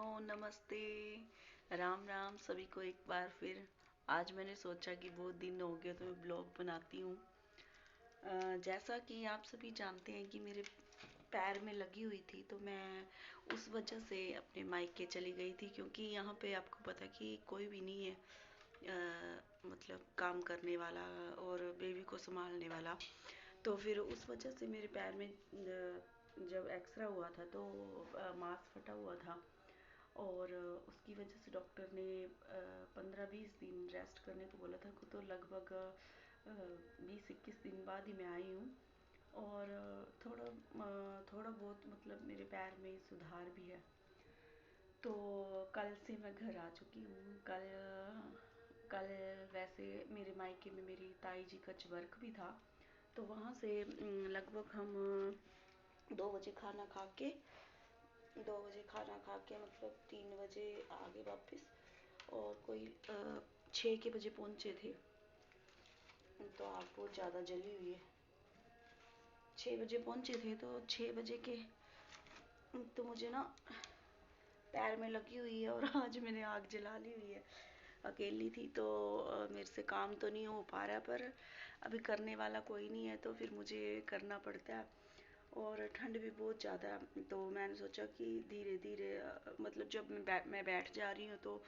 Hello, नमस्ते, राम राम सभी को एक बार फिर। आज मैंने सोचा कि बहुत दिन हो गए तो मैं ब्लॉग बनाती हूँ। जैसा कि आप सभी जानते हैं कि मेरे पैर में लगी हुई थी, तो मैं उस वजह से अपने मायके चली गई थी, क्योंकि यहाँ पे आपको पता कि कोई भी नहीं है मतलब काम करने वाला और बेबी को संभालने वाला। तो फिर उस वजह से मेरे पैर में जब एक्सरा हुआ था तो मांस फटा हुआ था, और उसकी वजह से डॉक्टर ने 15-20 दिन रेस्ट करने को बोला था। तो लगभग 20-21 दिन बाद ही मैं आई हूँ। और थोड़ा बहुत मतलब मेरे पैर में सुधार भी है। तो कल से मैं घर आ चुकी हूँ। कल कल वैसे मेरे मायके में मेरी ताई जी का वर्क भी था, तो वहाँ से लगभग हम 2 बजे खाना खा के 2 बजे खाना खा के मतलब 3 बजे आ गए वापस। और कोई 6 के बजे पहुँचे थे। तो आग बहुत ज़्यादा जली हुई है। 6 बजे पहुँचे थे तो 6 बजे के तो मुझे ना पैर में लगी हुई है, और आज मैंने आग जला ली हुई है। अकेली थी तो मेरे से काम तो नहीं हो पा रहा, पर अभी करने वाला कोई नहीं है तो फिर मुझे करना पड़ता है। और ठंड भी बहुत ज़्यादा है, तो मैंने सोचा कि धीरे धीरे मतलब जब मैं बैठ जा रही हूँ तो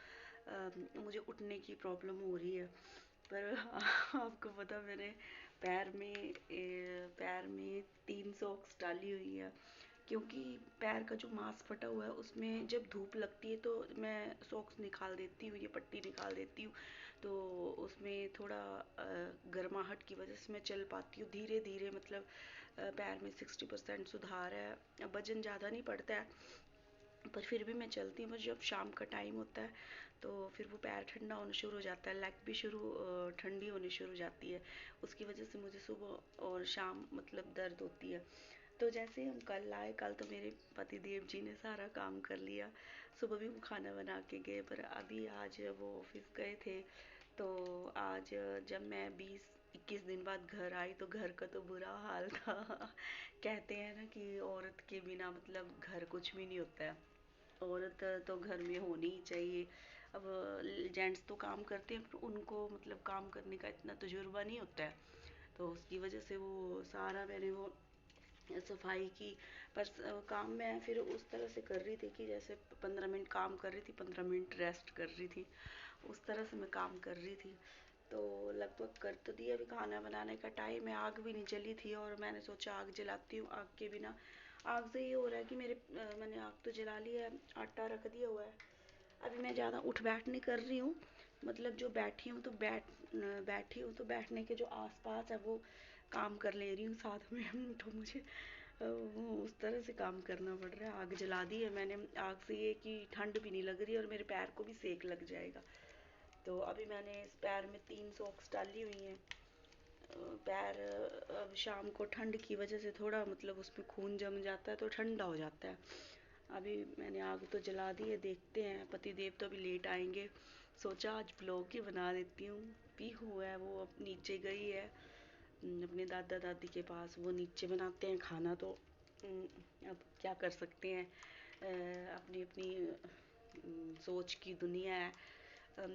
मुझे उठने की प्रॉब्लम हो रही है। पर आपको पता, मैंने पैर में 3 सॉक्स डाली हुई है, क्योंकि पैर का जो मांस फटा हुआ है उसमें जब धूप लगती है तो मैं सॉक्स निकाल देती हूँ, ये पट्टी निकाल देती हूँ। तो उसमें थोड़ा गर्माहट की वजह से मैं चल पाती हूँ धीरे धीरे। मतलब पैर में 60% सुधार है। वजन ज़्यादा नहीं पड़ता है, पर फिर भी मैं चलती हूँ। पर जब शाम का टाइम होता है तो फिर वो पैर ठंडा होना शुरू हो जाता है, लेग भी ठंडी होनी शुरू हो जाती है। उसकी वजह से मुझे सुबह और शाम मतलब दर्द होती है। तो जैसे हम कल आए, कल तो मेरे पति देव जी ने सारा काम कर लिया। सुबह भी वो खाना बना के गए, पर अभी आज वो ऑफिस गए थे। तो आज जब मैं 20-21 दिन बाद घर आई तो घर का तो बुरा हाल था। कहते हैं ना कि औरत के बिना मतलब घर कुछ भी नहीं होता है। औरत तो घर में होनी ही चाहिए। अब जेंट्स तो काम करते हैं, पर उनको मतलब काम करने का इतना तजुर्बा नहीं होता है। तो उसकी वजह से वो सारा मैंने वो सफाई की। पर काम मैं फिर उस तरह से कर रही थी कि जैसे 15 मिनट काम कर रही थी, 15 मिनट रेस्ट कर रही थी, उस तरह से मैं काम कर रही थी। तो लगभग कर तो दिया। अभी खाना बनाने का टाइम है, आग भी नहीं जली थी, और मैंने सोचा आग जलाती हूँ। आग के बिना आग से ये हो रहा है कि मैंने आग तो जला लिया है, आटा रख दिया हुआ है। अभी मैं ज़्यादा उठ बैठ नहीं कर रही हूँ। मतलब जो बैठी हूँ तो बैठने के जो आसपास है वो काम कर ले रही हूँ साथ में। तो मुझे वो उस तरह से काम करना पड़ रहा है। आग जला दी है मैंने। आग से ये कि ठंड भी नहीं लग रही और मेरे पैर को भी सेक लग जाएगा। तो अभी मैंने इस पैर में 3 सॉक्स डाली हुई हैं। पैर अब शाम को ठंड की वजह से थोड़ा मतलब उसमें खून जम जाता है तो ठंडा हो जाता है। अभी मैंने आग तो जला दी है, देखते हैं। पति देव तो अभी लेट आएंगे। सोचा आज ब्लॉग ही बना देती हूँ। पीहू है वो अब नीचे गई है अपने दादा दादी के पास। वो नीचे बनाते हैं खाना, तो अब क्या कर सकते हैं। अपनी अपनी सोच की दुनिया है।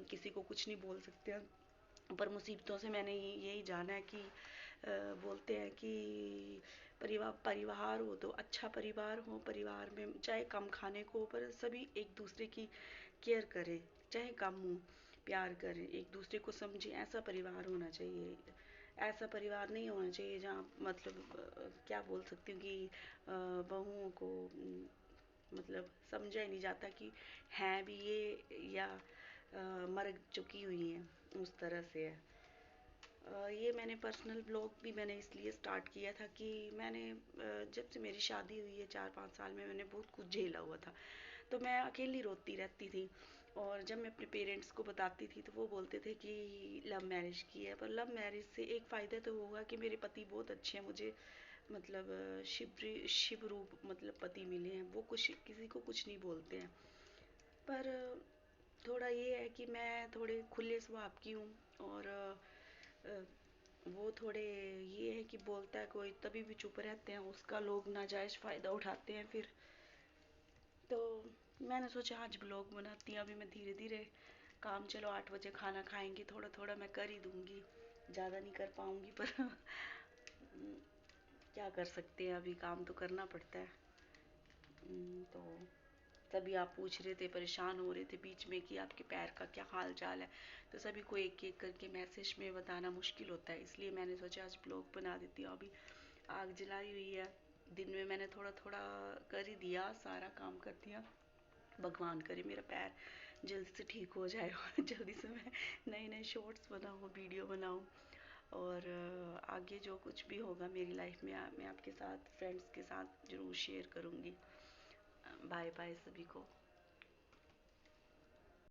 किसी को कुछ नहीं बोल सकते हैं। पर मुसीबतों से मैंने यही जाना है कि बोलते हैं कि परिवार हो तो अच्छा परिवार हो। परिवार में चाहे कम खाने को हो, पर सभी एक दूसरे की केयर करें। चाहे कम हो, प्यार करें, एक दूसरे को समझें। ऐसा परिवार होना चाहिए। ऐसा परिवार नहीं होना चाहिए जहाँ मतलब क्या बोल सकती हूँ कि बहुओं को मतलब समझा ही नहीं जाता कि हैं भी ये या मर चुकी हुई हैं, उस तरह से है। ये मैंने पर्सनल ब्लॉग भी मैंने इसलिए स्टार्ट किया था कि मैंने जब से मेरी शादी हुई है 4-5 साल में मैंने बहुत कुछ झेला हुआ था। तो मैं अकेली रोती रहती थी, और जब मैं अपने पेरेंट्स को बताती थी तो वो बोलते थे कि लव मैरिज की है। पर लव मैरिज से एक फ़ायदा तो होगा कि मेरे पति बहुत अच्छे हैं मुझे। मतलब शिव रूप मतलब पति मिले हैं। वो कुछ किसी को कुछ नहीं बोलते हैं। पर थोड़ा ये है कि मैं थोड़े खुले स्वभाव की हूँ, और अ, वो थोड़े ये है कि बोलता है कोई तभी भी चुप रहते हैं, उसका लोग नाजायज़ फ़ायदा उठाते हैं फिर। तो मैंने सोचा आज ब्लॉग बनाती हूँ। अभी मैं धीरे धीरे काम, चलो 8 बजे खाना खाएंगे, थोड़ा थोड़ा मैं कर ही दूंगी, ज़्यादा नहीं कर पाऊंगी पर क्या कर सकते हैं, अभी काम तो करना पड़ता है। तो तभी आप पूछ रहे थे, परेशान हो रहे थे बीच में कि आपके पैर का क्या हाल चाल है। तो सभी को एक एक करके मैसेज में बताना मुश्किल होता है, इसलिए मैंने सोचा आज ब्लॉग बना देती हूँ। अभी आग जलाई हुई है, दिन में मैंने थोड़ा थोड़ा कर ही दिया, सारा काम कर दिया। भगवान करे मेरा पैर जल्दी से ठीक हो जाए और जल्दी से मैं नए नए शॉर्ट्स बनाऊँ, वीडियो बनाऊँ। और आगे जो कुछ भी होगा मेरी लाइफ में मैं आपके साथ, फ्रेंड्स के साथ ज़रूर शेयर करूँगी। बाय बाय सभी को।